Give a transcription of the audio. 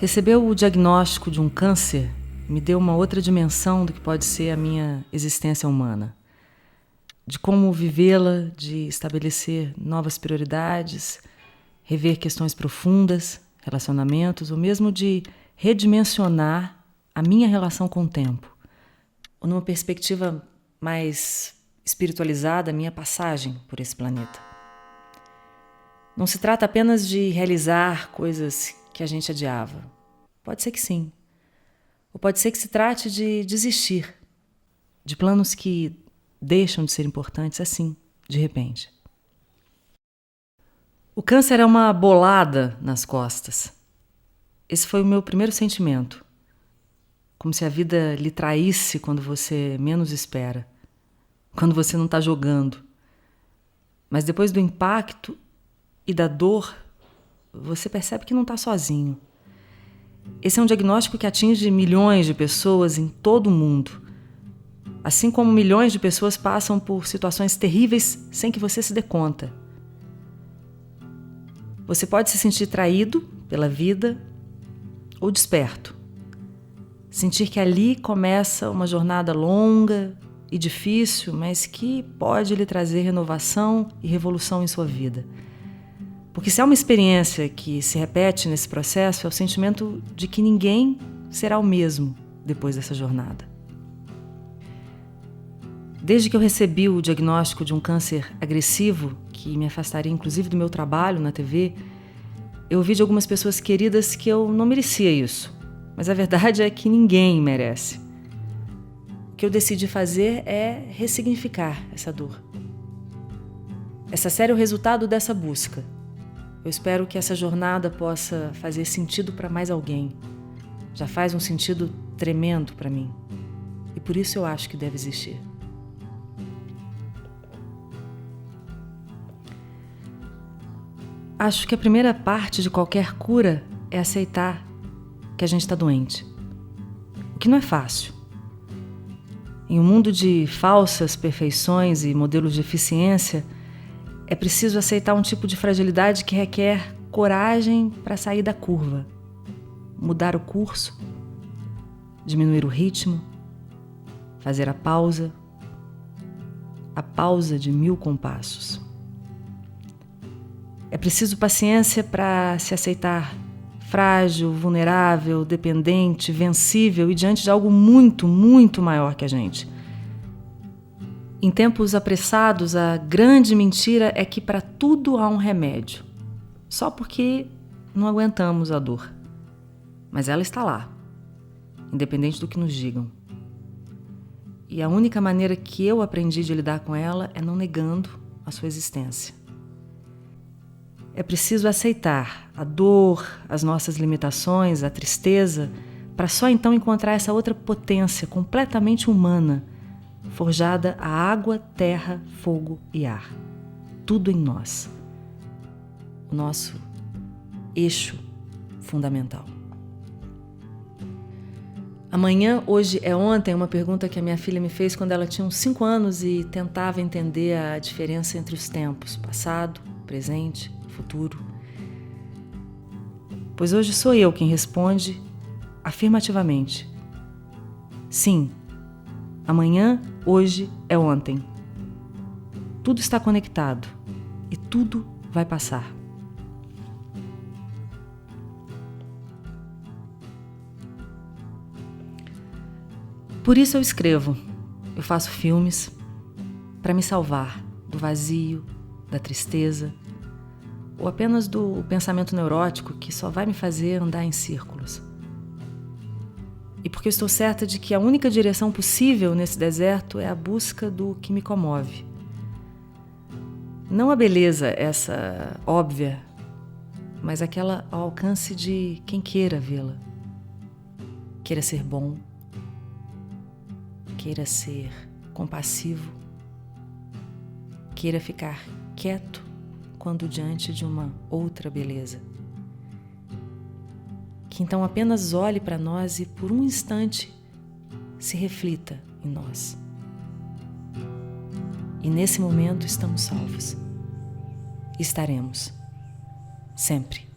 Receber o diagnóstico de um câncer me deu uma outra dimensão do que pode ser a minha existência humana. De como vivê-la, de estabelecer novas prioridades, rever questões profundas, relacionamentos, ou mesmo de redimensionar a minha relação com o tempo. Ou numa perspectiva mais espiritualizada, a minha passagem por esse planeta. Não se trata apenas de realizar coisas que a gente adiava. Pode ser que sim. Ou pode ser que se trate de desistir de planos que deixam de ser importantes assim, de repente. O câncer é uma bolada nas costas. Esse foi o meu primeiro sentimento. Como se a vida lhe traísse quando você menos espera. Quando você não está jogando. Mas depois do impacto e da dor, você percebe que não está sozinho. Esse é um diagnóstico que atinge milhões de pessoas em todo o mundo. Assim como milhões de pessoas passam por situações terríveis sem que você se dê conta. Você pode se sentir traído pela vida ou desperto. Sentir que ali começa uma jornada longa e difícil, mas que pode lhe trazer renovação e revolução em sua vida. Porque se há uma experiência que se repete nesse processo, é o sentimento de que ninguém será o mesmo depois dessa jornada. Desde que eu recebi o diagnóstico de um câncer agressivo, que me afastaria inclusive do meu trabalho na TV, eu ouvi de algumas pessoas queridas que eu não merecia isso. Mas a verdade é que ninguém merece. O que eu decidi fazer é ressignificar essa dor. Essa série é o resultado dessa busca. Eu espero que essa jornada possa fazer sentido para mais alguém. Já faz um sentido tremendo para mim. E por isso eu acho que deve existir. Acho que a primeira parte de qualquer cura é aceitar que a gente está doente. O que não é fácil. Em um mundo de falsas perfeições e modelos de eficiência, é preciso aceitar um tipo de fragilidade que requer coragem para sair da curva, mudar o curso, diminuir o ritmo, fazer a pausa de 1000 compassos. É preciso paciência para se aceitar frágil, vulnerável, dependente, vencível e diante de algo muito, muito maior que a gente. Em tempos apressados, a grande mentira é que para tudo há um remédio, só porque não aguentamos a dor. Mas ela está lá, independente do que nos digam. E a única maneira que eu aprendi de lidar com ela é não negando a sua existência. É preciso aceitar a dor, as nossas limitações, a tristeza, para só então encontrar essa outra potência completamente humana, forjada a água, terra, fogo e ar. Tudo em nós. O nosso eixo fundamental. Amanhã, hoje é ontem, é uma pergunta que a minha filha me fez quando ela tinha uns 5 anos e tentava entender a diferença entre os tempos, passado, presente, futuro. Pois hoje sou eu quem responde afirmativamente. Sim, amanhã, hoje é ontem. Tudo está conectado e tudo vai passar. Por isso eu escrevo, eu faço filmes para me salvar do vazio, da tristeza, ou apenas do pensamento neurótico que só vai me fazer andar em círculos. E porque eu estou certa de que a única direção possível nesse deserto é a busca do que me comove. Não a beleza, essa óbvia, mas aquela ao alcance de quem queira vê-la. Queira ser bom, queira ser compassivo, queira ficar quieto quando diante de uma outra beleza. Que então apenas olhe para nós e por um instante se reflita em nós. E nesse momento estamos salvos. Estaremos. Sempre.